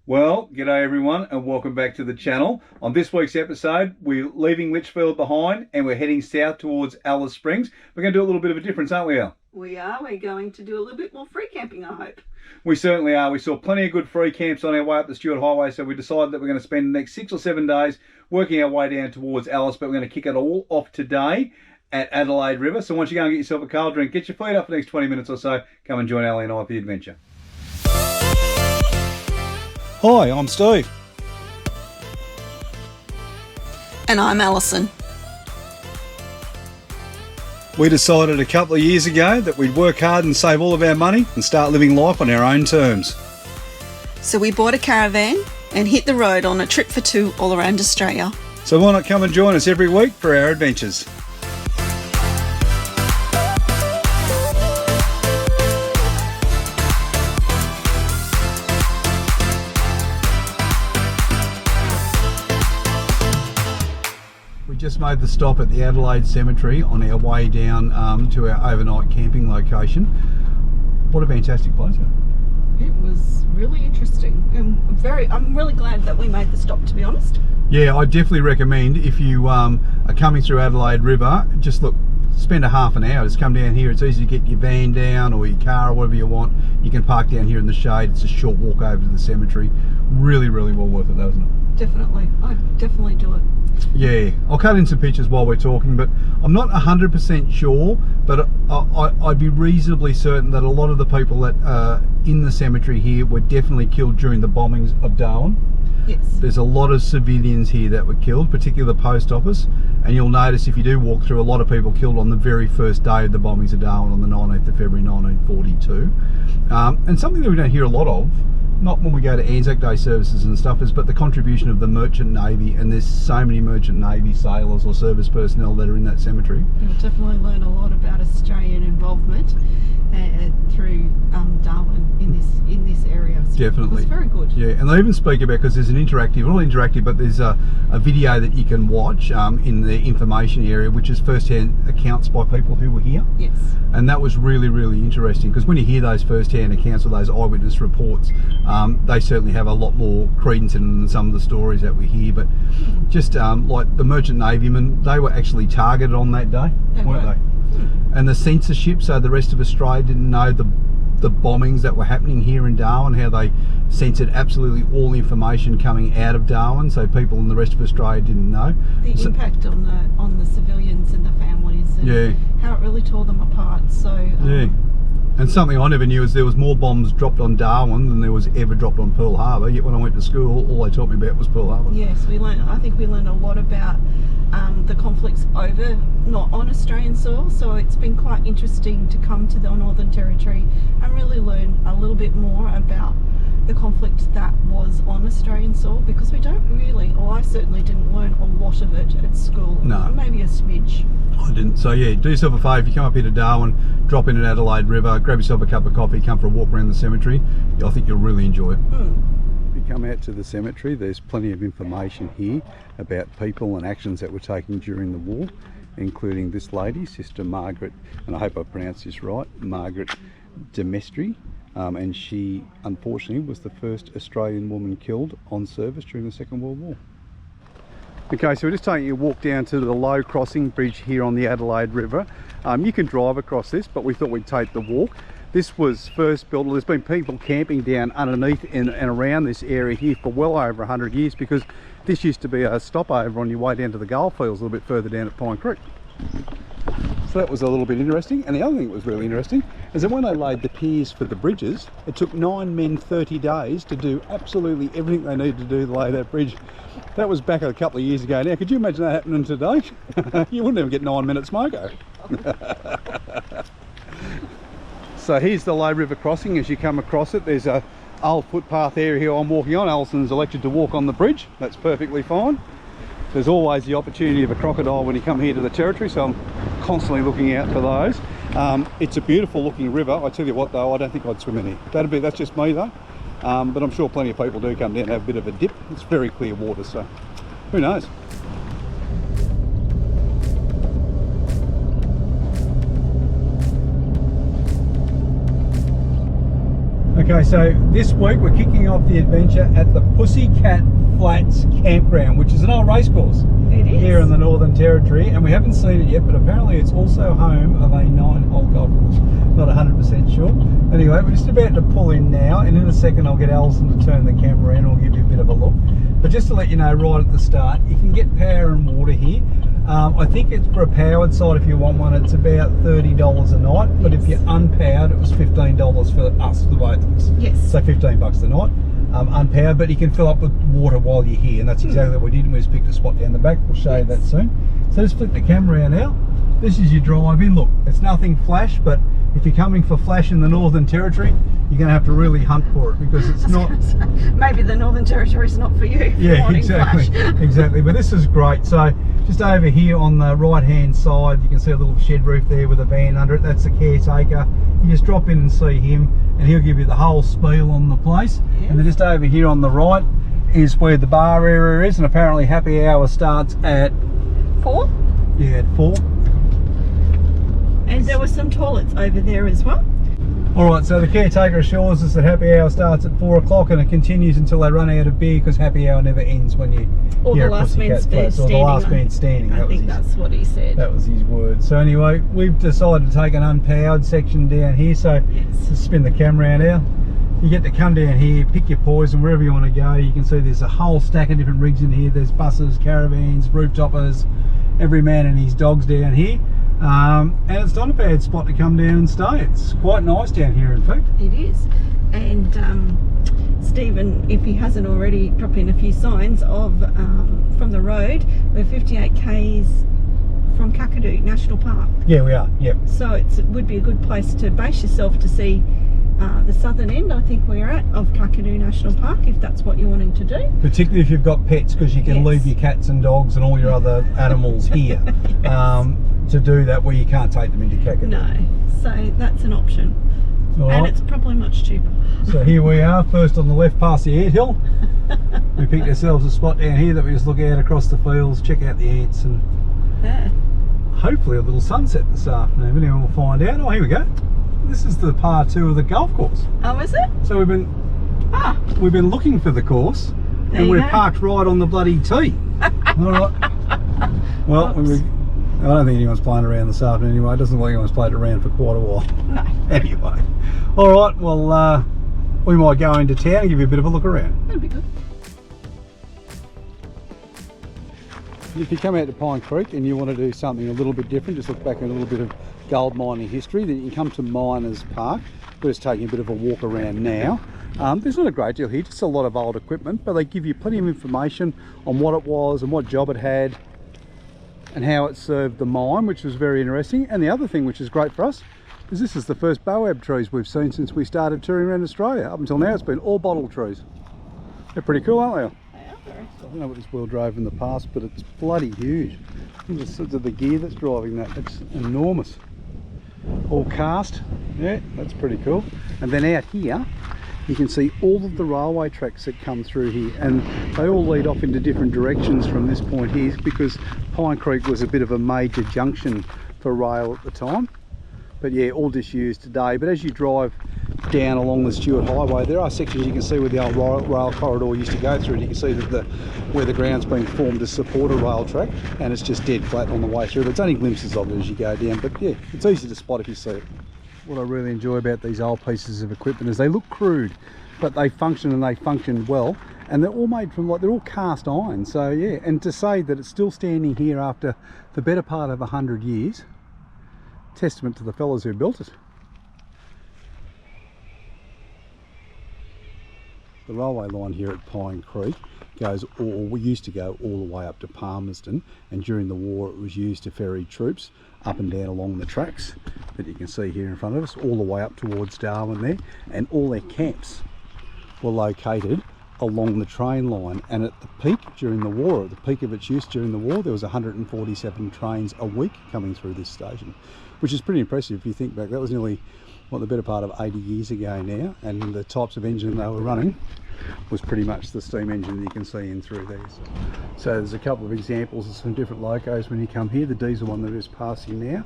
Well, g'day everyone and welcome back to the channel. On this week's episode, we're leaving Litchfield behind and we're heading south towards Alice Springs. We're going to do a little bit of a difference, aren't we, Al? We are. We're going to do a little bit more free camping, I hope. We certainly are. We saw plenty of good free camps on our way up the Stuart Highway, so we decided that we're going to spend the next 6 or 7 days working our way down towards Alice, but we're going to kick it all off today at Adelaide River. So once you go and get yourself a cold drink, get your feet up for the next 20 minutes or so, come and join Ali and I for the adventure. Hi, I'm Steve. And I'm Alison. We decided a couple of years ago that we'd work hard and save all of our money and start living life on our own terms. So we bought a caravan and hit the road on a trip for two all around Australia. So why not come and join us every week for our adventures? Just made the stop at the Adelaide Cemetery on our way down to our overnight camping location. What a fantastic place. It was really interesting and I'm really glad that we made the stop, to be honest. Yeah, I definitely recommend if you are coming through Adelaide River, just spend a half an hour, just come down here. It's easy to get your van down or your car or whatever you want. You can park down here in the shade. It's a short walk over to the cemetery. Really, really well worth it though, isn't it? Definitely. I'd definitely do it. Yeah, I'll cut in some pictures while we're talking, but I'm not 100% sure, but I'd be reasonably certain that a lot of the people that are in the cemetery here were definitely killed during the bombings of Darwin. Yes. There's a lot of civilians here that were killed, particularly the post office, and you'll notice if you do walk through, a lot of people killed on the very first day of the bombings of Darwin on the 19th of February 1942. And something that we don't hear a lot of, not when we go to Anzac Day services and stuff, but the contribution of the Merchant Navy, and there's so many Merchant Navy sailors or service personnel that are in that cemetery. You'll definitely learn a lot about Australian involvement through Darwin in this area. So definitely. It's very good. Yeah, and they even speak about, because there's an interactive, not interactive, but there's a video that you can watch in the information area, which is first-hand accounts by people who were here. Yes. And that was really, really interesting, because when you hear those first-hand accounts or those eyewitness reports, they certainly have a lot more credence in them than some of the stories that we hear. But just like the Merchant Navymen, they were actually targeted on that day, weren't they? And the censorship, so the rest of Australia didn't know the bombings that were happening here in Darwin, how they censored absolutely all information coming out of Darwin, so people in the rest of Australia didn't know. The impact on the civilians and the families, and how it really tore them apart. So yeah. And something I never knew is there was more bombs dropped on Darwin than there was ever dropped on Pearl Harbor. Yet when I went to school, all they taught me about was Pearl Harbor. Yes, I think we learned a lot about the conflicts not on Australian soil. So it's been quite interesting to come to the Northern Territory and really learn a little bit more about the conflict that was on Australian soil, because we don't really, or I certainly didn't learn a lot of it at school. No. Maybe a smidge. I didn't. So yeah, do yourself a favour, if you come up here to Darwin, drop in at Adelaide River, grab yourself a cup of coffee, come for a walk around the cemetery. I think you'll really enjoy it. If you come out to the cemetery, there's plenty of information here about people and actions that were taken during the war, including this lady, Sister Margaret, and I hope I pronounced this right, Margaret Demestri. And she unfortunately was the first Australian woman killed on service during the Second World War. Okay, so we're just taking a walk down to the low crossing bridge here on the Adelaide River. You can drive across this, but we thought we'd take the walk. This was first built, there's been people camping down underneath and around this area here for well over 100 years, because this used to be a stopover on your way down to the Goldfields a little bit further down at Pine Creek. So that was a little bit interesting. And the other thing that was really interesting is that when they laid the piers for the bridges, it took 9 men 30 days to do absolutely everything they needed to do to lay that bridge. That was back a couple of years ago. Now, could you imagine that happening today? You wouldn't even get 9 minutes smoko. So here's the Low River crossing. As you come across it, there's a old footpath area here I'm walking on. Alison's elected to walk on the bridge. That's perfectly fine. There's always the opportunity of a crocodile when you come here to the territory, so I'm constantly looking out for those. It's a beautiful looking river. I tell you what though, I don't think I'd swim in here. That's just me though. But I'm sure plenty of people do come down and have a bit of a dip. It's very clear water, so who knows. Okay, so this week we're kicking off the adventure at the Pussycat Flats campground, which is an old race course. It is. Here in the Northern Territory, and we haven't seen it yet, but apparently it's also home of a 9-hole golf course. Not 100% sure. Anyway, we're just about to pull in now, and in a second I'll get Alison to turn the camera around and I'll give you a bit of a look. But just to let you know right at the start, you can get power and water here. I think it's for a powered side, if you want one, it's about $30 a night, but if you're unpowered, it was $15 for us, the both of us. Yes. So $15 a night. Unpowered, but you can fill up with water while you're here, and that's exactly what we did. And we just picked a spot down the back. We'll show you that soon. So just flick the camera around now. This is your drive in. Look, it's nothing flash, but if you're coming for flash in the Northern Territory, you're going to have to really hunt for it, because it's not. Maybe the Northern Territory is not for you. Yeah, exactly, exactly. But this is great. So just over here on the right-hand side, you can see a little shed roof there with a van under it. That's the caretaker. You just drop in and see him, and he'll give you the whole spiel on the place. Yes. And then just over here on the right is where the bar area is, and apparently happy hour starts at 4. Yeah, at 4. And there were some toilets over there as well. Alright, so the caretaker assures us that happy hour starts at 4 o'clock and it continues until they run out of beer, because happy hour never ends when you're at Pussycat Flats. Or the last man standing. I think that's what he said. That was his word. So anyway, we've decided to take an unpowered section down here, so just spin the camera around now. You get to come down here, pick your poison wherever you want to go. You can see there's a whole stack of different rigs in here. There's buses, caravans, rooftoppers, every man and his dogs down here. And it's not a bad spot to come down and stay. It's quite nice down here, in fact. It is. And Stephen, if he hasn't already, dropped in a few signs of from the road. We're 58 k's from Kakadu National Park. Yeah, we are. Yep. So it would be a good place to base yourself to see the southern end, I think we're at, of Kakadu National Park, if that's what you're wanting to do. Particularly if you've got pets, because you can leave your cats and dogs and all your other animals here. To do that where you can't take them into Kakadu. No, so that's an option. And it's probably much cheaper. So here we are, first on the left past the anthill. We picked ourselves a spot down here that we just look out across the fields, check out the ants, and hopefully a little sunset this afternoon. Anyone will find out. Oh, here we go. This is the part 2 of the golf course. Oh, is it? So we've been looking for the course, and we're parked right on the bloody tee. All right. Well, I don't think anyone's playing around this afternoon anyway. It doesn't look like anyone's played around for quite a while. No. Anyway. Alright, well, we might go into town and give you a bit of a look around. That'd be good. If you come out to Pine Creek and you want to do something a little bit different, just look back at a little bit of gold mining history, then you can come to Miners Park. We're just taking a bit of a walk around now. There's not a great deal here, just a lot of old equipment, but they give you plenty of information on what it was and what job it had, and how it served the mine, which was very interesting. And the other thing which is great for us is this is the first boab trees we've seen since we started touring around Australia. Up until now it's been all bottle trees. They're pretty cool, aren't they? They are very cool. I don't know what this wheel drove in the past, but it's bloody huge. Look at the gear that's driving that, it's enormous. All cast, yeah, that's pretty cool. And then out here you can see all of the railway tracks that come through here, and they all lead off into different directions from this point here, because Pine Creek was a bit of a major junction for rail at the time. But yeah, all disused today. But as you drive down along the Stuart Highway, there are sections you can see where the old rail corridor used to go through, and you can see that where the ground's been formed to support a rail track, and it's just dead flat on the way through. There's only glimpses of it as you go down, but yeah, it's easy to spot if you see it. What I really enjoy about these old pieces of equipment is they look crude, but they function, and they function well, and they're all made from, they're all cast iron. So yeah, and to say that it's still standing here after the better part of 100 years, testament to the fellas who built it. The railway line here at Pine Creek goes, we used to go all the way up to Palmerston, and during the war it was used to ferry troops up and down along the tracks that you can see here in front of us, all the way up towards Darwin there, and all their camps were located along the train line. And at the peak during the war, at the peak of its use during the war, there was 147 trains a week coming through this station, which is pretty impressive if you think back. That was nearly, what, the better part of 80 years ago now, and the types of engine they were running was pretty much the steam engine that you can see in through these. So there's a couple of examples of some different locos when you come here. The diesel one that is passing now,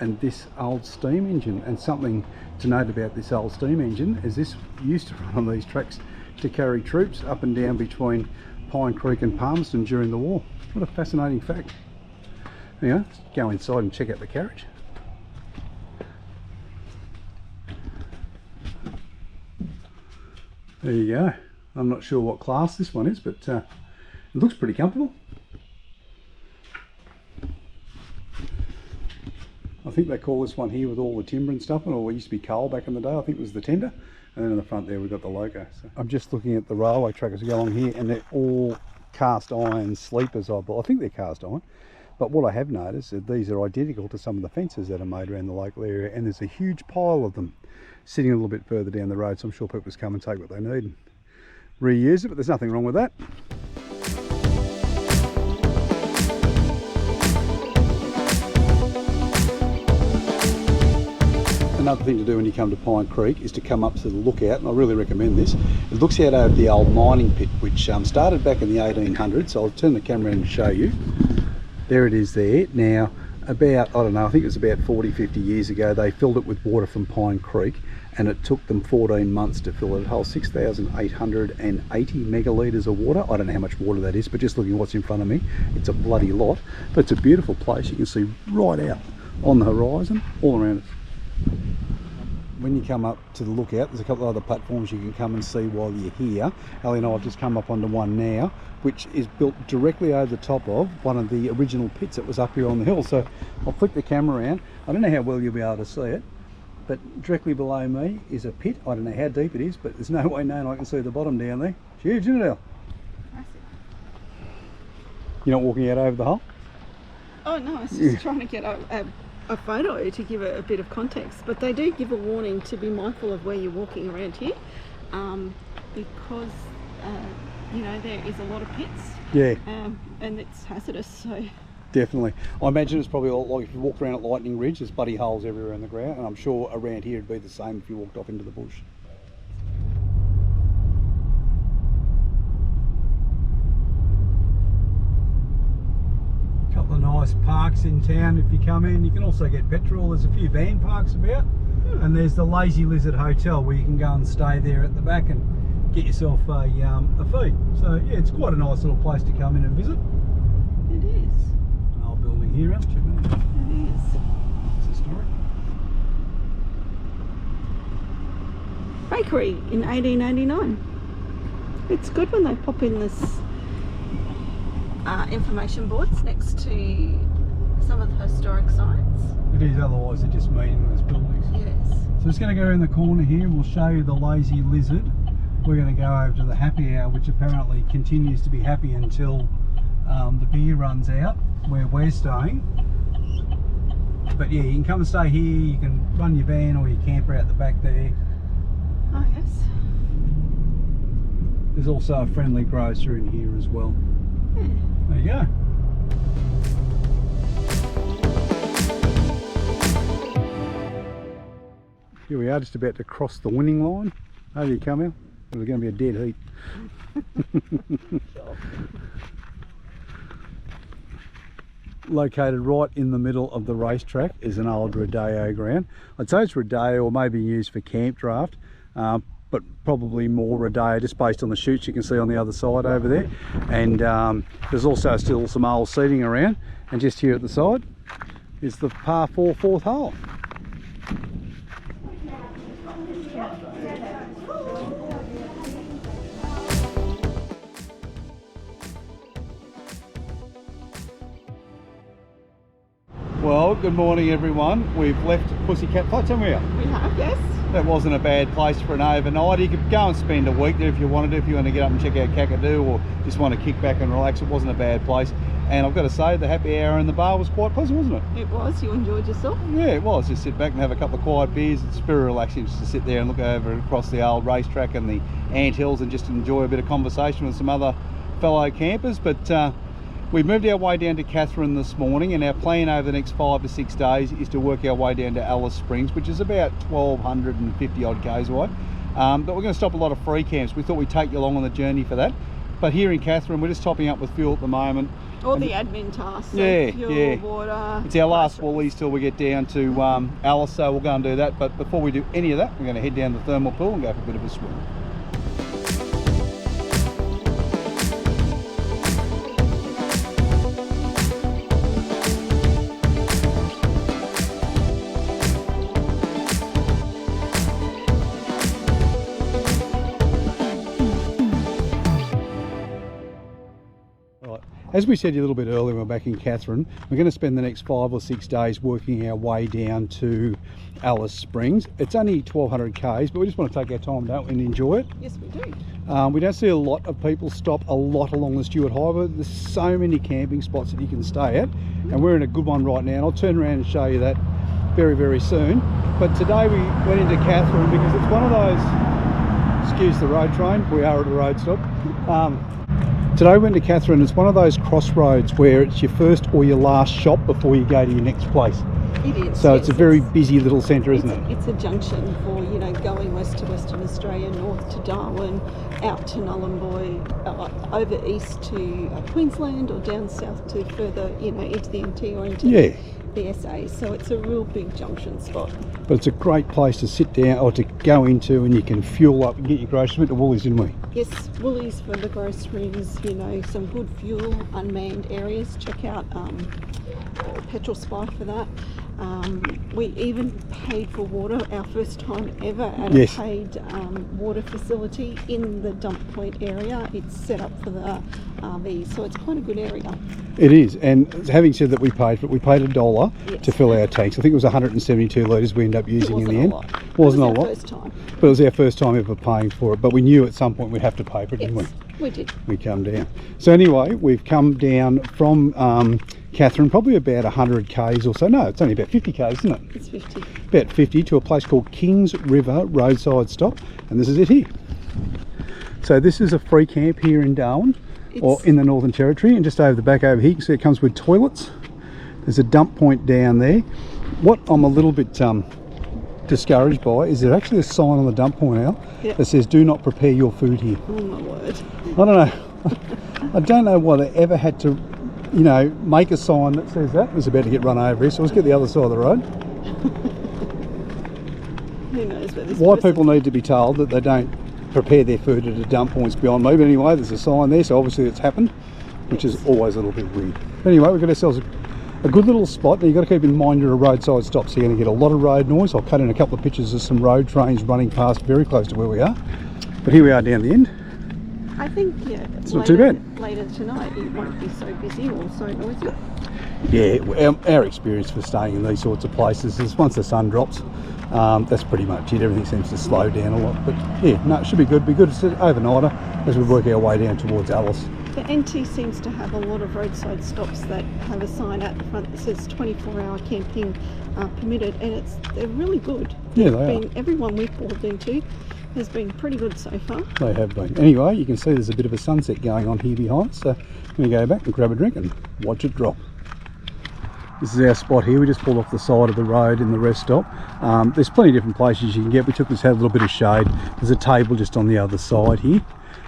and this old steam engine. And something to note about this old steam engine is this used to run on these tracks to carry troops up and down between Pine Creek and Palmerston during the war. What a fascinating fact. Anyway, let's go inside and check out the carriage. There you go. I'm not sure what class this one is, but it looks pretty comfortable. I think they call this one here with all the timber and stuff, and all it used to be coal back in the day. I think it was the tender. And then in the front there we've got the logo. So I'm just looking at the railway track as we go along here, and they're all cast iron sleepers, I think they're cast iron. But what I have noticed is these are identical to some of the fences that are made around the local area, and there's a huge pile of them sitting a little bit further down the road, so I'm sure people just come and take what they need and reuse it, but there's nothing wrong with that. Another thing to do when you come to Pine Creek is to come up to the lookout, and I really recommend this. It looks out over the old mining pit, which started back in the 1800s, so I'll turn the camera around and show you. There it is there. Now, about, I don't know, I think it was about 40-50 years ago, they filled it with water from Pine Creek, and it took them 14 months to fill it. It holds 6,880 megalitres of water. I don't know how much water that is, but just looking at what's in front of me, it's a bloody lot. But it's a beautiful place. You can see right out on the horizon, all around us. When you come up to the lookout, there's a couple of other platforms you can come and see while you're here. Ali and I have just come up onto one now, which is built directly over the top of one of the original pits that was up here on the hill. So I'll flick the camera around. I don't know how well you'll be able to see it, but directly below me is a pit. I don't know how deep it is, but there's no way known I can see the bottom down there. It's huge, isn't it, El? You're not walking out over the hole? Oh no, I was just trying to get a photo to give it a bit of context, but they do give a warning to be mindful of where you're walking around here, because you know, there is a lot of pits, and it's hazardous. So definitely, I imagine it's probably like if you walked around at Lightning Ridge, there's bloody holes everywhere in the ground, and I'm sure around here it'd be the same if you walked off into the bush. Couple of nice parks in town if you come in. You can also get petrol. There's a few van parks about, and there's the Lazy Lizard Hotel where you can go and stay there at the back and get yourself a feed. So yeah, it's quite a nice little place to come in and visit. It is. An old building here, check that out. It is. It's historic. Bakery in 1889. It's good when they pop in this information boards next to some of the historic sites. It is, otherwise they're just meaningless buildings. Yes. So just going to go around the corner here and we'll show you the Lazy Lizard. We're going to go over to the happy hour, which apparently continues to be happy until the beer runs out where we're staying. But yeah, you can come and stay here, you can run your van or your camper out the back there. Oh yes. There's also a friendly grocer in here as well. Yeah. There you go. Here we are, just about to cross the winning line. Over you come, El. There's going to be a dead heat. Located right in the middle of the racetrack is an old rodeo ground. I'd say it's rodeo or maybe used for camp draft, but probably more rodeo just based on the chutes you can see on the other side over there. And there's also still some old seating around, and just here at the side is the par 4 fourth hole. Well, good morning everyone. We've left Pussycat Flats, haven't we? We have, yes. That wasn't a bad place for an overnight. You could go and spend a week there if you wanted to, if you want to get up and check out Kakadu or just want to kick back and relax. It wasn't a bad place. And I've got to say, the happy hour in the bar was quite pleasant, wasn't it? It was. You enjoyed yourself? Yeah, it was. Just sit back and have a couple of quiet beers. It's very relaxing just to sit there and look over across the old racetrack and the anthills and just enjoy a bit of conversation with some other fellow campers. But we've moved our way down to Catherine this morning, and our plan over the next 5 to 6 days is to work our way down to Alice Springs, which is about 1,250 odd k's away. But we're going to stop a lot of free camps. We thought we'd take you along on the journey for that. But here in Catherine, we're just topping up with fuel at the moment. All the admin tasks. Yeah, fuel, yeah. water. It's our last groceries. Woolies till we get down to Alice, so we'll go and do that. But before we do any of that, we're going to head down to the thermal pool and go for a bit of a swim. As we said a little bit earlier, we're back in Katherine. We're going to spend the next 5 or 6 days working our way down to Alice Springs. It's only 1200 k's, but we just want to take our time, don't we, and enjoy it. Yes, we do. We don't see a lot of people stop a lot along the Stuart Highway. There's so many camping spots that you can stay at, and we're in a good one right now. And I'll turn around and show you that very, very soon. But today we went into Katherine because it's one of those, excuse the road train, we are at a road stop. Today we went to Katherine. It's one of those crossroads where it's your first or your last shop before you go to your next place. It is. So yes, it's a very busy little centre, isn't it? It's a junction for, you know, going west to Western Australia, north to Darwin, out to Nhulunbuy, over east to Queensland, or down south to further, you know, into the NT or into the SA. So it's a real big junction spot. But it's a great place to sit down or to go into, and you can fuel up and get your groceries. We went to Woolies, didn't we? Yes, Woolies for the groceries, you know, some good fuel, unmanned areas. Check out Petrol Spy for that. We even paid for water, our first time ever at a paid water facility in the dump point area. It's set up for the RVs, so it's quite a good area. It is, and having said that we paid for it, we paid $1 to fill our tanks. I think it was 172 litres we ended up using in the end. It wasn't a lot. First time. But it was our first time ever paying for it, but we knew at some point we'd have to pay for it, didn't we? We did. We come down. So anyway, we've come down from Katherine, probably about 100 k's or so. No, it's only about 50 k's, isn't it? It's 50. About 50 to a place called Kings River roadside stop, and this is it here. So this is a free camp here in Darwin, or in the Northern Territory, and just over the back over here, you can see it comes with toilets. There's a dump point down there. What I'm a little bit discouraged by is there actually a sign on the dump point now that says "Do not prepare your food here." Oh my word! I don't know. I don't know why they ever had to, you know, make a sign that says that. It was about to get run over here, so let's get the other side of the road. Who knows where this Why people need to be told that they don't prepare their food at a dump point's beyond me, but anyway, there's a sign there, so obviously it's happened, which is always a little bit weird. But anyway, we've got ourselves a good little spot. Now you've got to keep in mind you're a roadside stop, so you're going to get a lot of road noise. I'll cut in a couple of pictures of some road trains running past very close to where we are. But here we are down the end. I think, it's not too bad. Later tonight it won't be so busy or so noisy. Yeah, our experience for staying in these sorts of places is once the sun drops, that's pretty much it. Everything seems to slow down a lot. But yeah, no, it should be good. Be good to sit overnighter as we work our way down towards Alice. The NT seems to have a lot of roadside stops that have a sign out the front that says 24-hour camping permitted, and they're really good. Yeah, they are. Everyone we've bought into has been pretty good so far. They have been. Anyway, you can see there's a bit of a sunset going on here behind, so I'm going to go back and grab a drink and watch it drop. This is our spot here. We just pulled off the side of the road in the rest stop. There's plenty of different places you can get. We took this, had a little bit of shade. There's a table just on the other side here,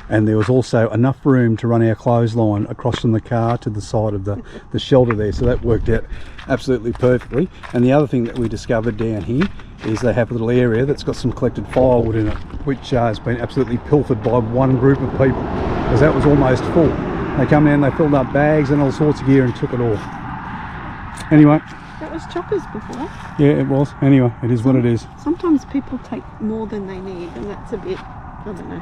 and there was also enough room to run our clothesline across from the car to the side of the shelter there, so that worked out absolutely perfectly. And the other thing that we discovered down here is they have a little area that's got some collected firewood in it, which has been absolutely pilfered by one group of people, because that was almost full. They come in, they filled up bags and all sorts of gear and took it all. Anyway, that was chockers before. Yeah, it was. Anyway, it is what it is. Sometimes people take more than they need, and that's a bit, I don't know.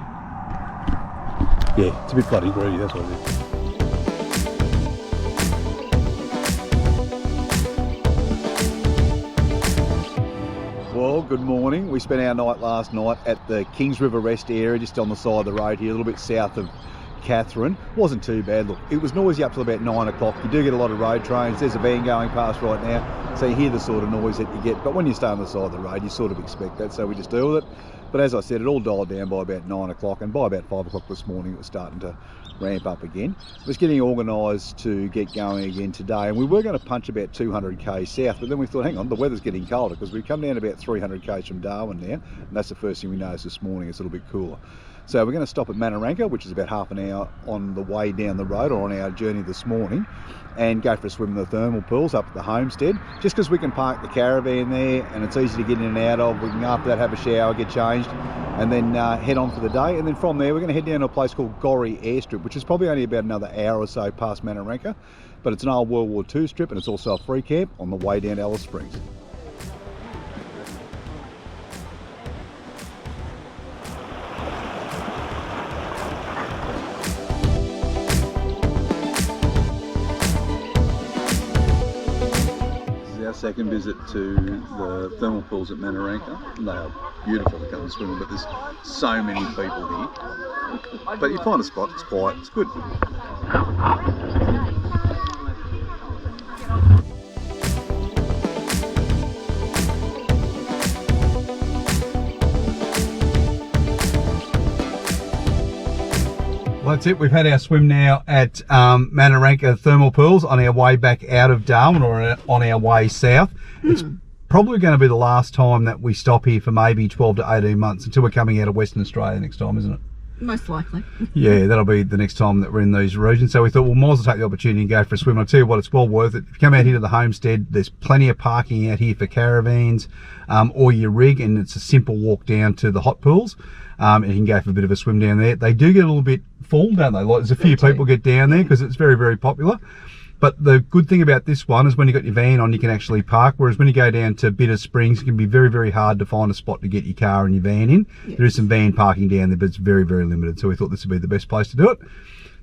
Yeah, it's a bit bloody greedy, that's what it is. Well, good morning. We spent our night last night at the Kings River rest area, just on the side of the road here, a little bit south of Katherine. Wasn't too bad. Look, it was noisy up till about 9 o'clock. You do get a lot of road trains. There's a van going past right now, so you hear the sort of noise that you get. But when you stay on the side of the road, you sort of expect that, so we just deal with it. But as I said, it all died down by about 9 o'clock, and by about 5 o'clock this morning it was starting to ramp up again. It was getting organised to get going again today, and we were going to punch about 200k south, but then we thought, hang on, the weather's getting colder, because we've come down about 300k from Darwin now, and that's the first thing we noticed this morning. It's a little bit cooler. So we're going to stop at Manara, which is about half an hour on the way down the road or on our journey this morning, and go for a swim in the thermal pools up at the homestead, just because we can park the caravan there and it's easy to get in and out of. We can after that have a shower, get changed, and then head on for the day. And then from there we're going to head down to a place called Gory airstrip, which is probably only about another hour or so past Manara, but it's an old World War II strip and it's also a free camp on the way down to Alice Springs. Second visit to the thermal pools at Manara. They are beautiful to come and swim in, but there's so many people here. But you find a spot, it's quiet, it's good. Well, that's it. We've had our swim now at Manara thermal pools on our way back out of Darwin, or on our way south. It's probably going to be the last time that we stop here for maybe 12 to 18 months until we're coming out of Western Australia next time, isn't it? Most likely. Yeah, that'll be the next time that we're in these regions. So we thought, well, might as well take the opportunity and go for a swim. I'll tell you what, it's well worth it. If you come out here to the homestead, there's plenty of parking out here for caravans or your rig, and it's a simple walk down to the hot pools. And you can go for a bit of a swim down there. They do get a little bit full, don't they? Like, there's a few people get down there because it's very, very popular. But the good thing about this one is when you've got your van on, you can actually park, whereas when you go down to Bitter Springs, it can be very, very hard to find a spot to get your car and your van in. Yes. There is some van parking down there, but it's very, very limited. So we thought this would be the best place to do it.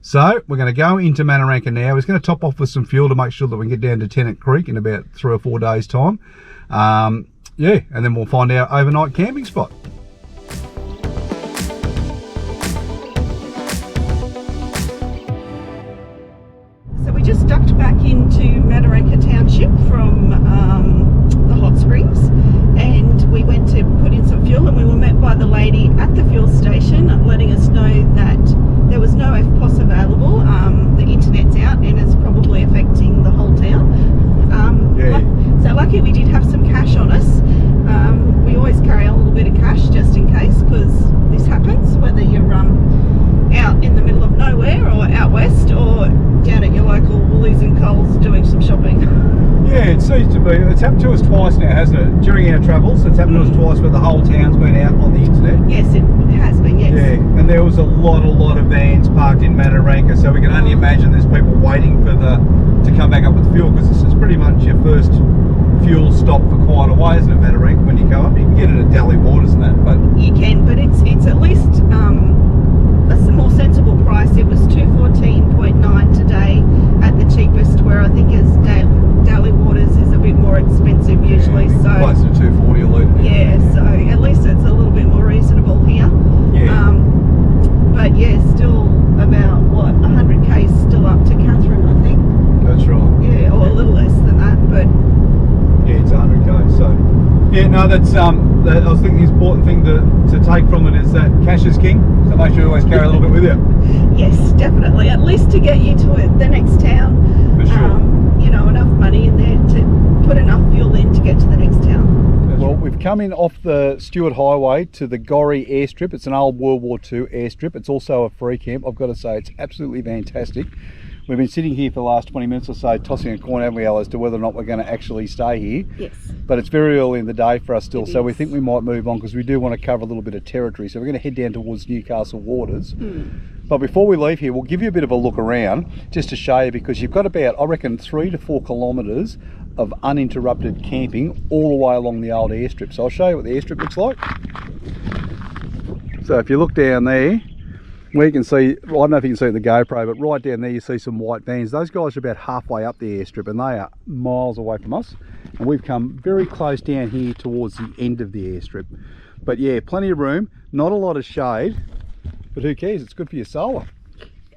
So we're going to go into Manara now. We're going to top off with some fuel to make sure that we can get down to Tennant Creek in about 3 or 4 days' time. Yeah, and then we'll find our overnight camping spot. Just ducked back into Manara Township from the hot springs, and we went to put in some fuel, and we were met by the lady at the fuel station letting us know that there was no FPOS available. The internet's out and it's probably affecting the whole town. So lucky we did have some cash on us. We always carry a little bit of cash just in case, because this happens, whether you're out in the middle of nowhere or out west or down at your local Woolies and Coles doing some shopping. Yeah, it seems to be. It's happened to us twice now, hasn't it? During our travels, it's happened to us twice where the whole town's been out on the internet. Yes, it has been, yes. Yeah, and there was a lot of vans parked in Manara, so we can only imagine there's people waiting for to come back up with fuel, because this is pretty much your first fuel stop for quite a way, isn't it, Manara? When you come up, you can get it at Delhi Waters and that, but you can, but it's at least a more sensible price. It was $214.9 today at the cheapest, where I think is Daly Waters is a bit more expensive usually. Yeah, so closer to $240 a litre. Yeah, so at least it's a little bit more reasonable here. Yeah. But yeah, still about 100k still up to Catherine, I think. That's right. Yeah, or a little less than that, but yeah, it's 100k. So yeah, no, that's I was thinking the important thing to take from it is that cash is king. So make sure you always carry a little bit with you. Yes, definitely. At least to get you to the next town. For sure. You know, enough money in there to put enough fuel in to get to the next town. Well, we've come in off the Stuart Highway to the Gory airstrip. It's an old World War II airstrip. It's also a free camp. I've got to say, it's absolutely fantastic. We've been sitting here for the last 20 minutes or so, tossing a coin, haven't we, Elle, as to whether or not we're going to actually stay here. Yes. But it's very early in the day for us still, so we think we might move on because we do want to cover a little bit of territory. So we're going to head down towards Newcastle Waters. But before we leave here, we'll give you a bit of a look around just to show you, because you've got about, I reckon, 3 to 4 kilometres of uninterrupted camping all the way along the old airstrip. So I'll show you what the airstrip looks like. So if you look down there, we can see, I don't know if you can see the GoPro, but right down there you see some white vans. Those guys are about halfway up the airstrip and they are miles away from us. And we've come very close down here towards the end of the airstrip. But yeah, plenty of room, not a lot of shade, but who cares? It's good for your solar.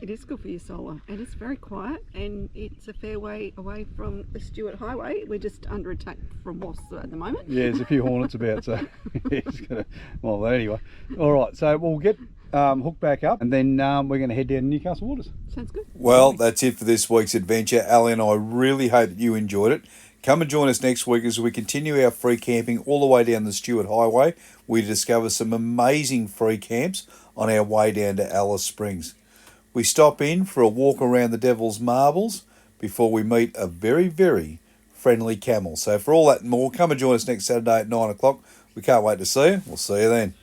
It is good for your solar, and it's very quiet, and it's a fair way away from the Stuart Highway. We're just under attack from wasps at the moment. Yeah, there's a few hornets about, so it's gonna, well, anyway. All right, so we'll get hooked back up, and then we're going to head down to Newcastle Waters. Sounds good. Well, that's it for this week's adventure. Ali and I really hope that you enjoyed it. Come and join us next week as we continue our free camping all the way down the Stuart Highway. We discover some amazing free camps on our way down to Alice Springs. We stop in for a walk around the Devil's Marbles before we meet a very, very friendly camel. So for all that and more, come and join us next Saturday at 9 o'clock. We can't wait to see you. We'll see you then.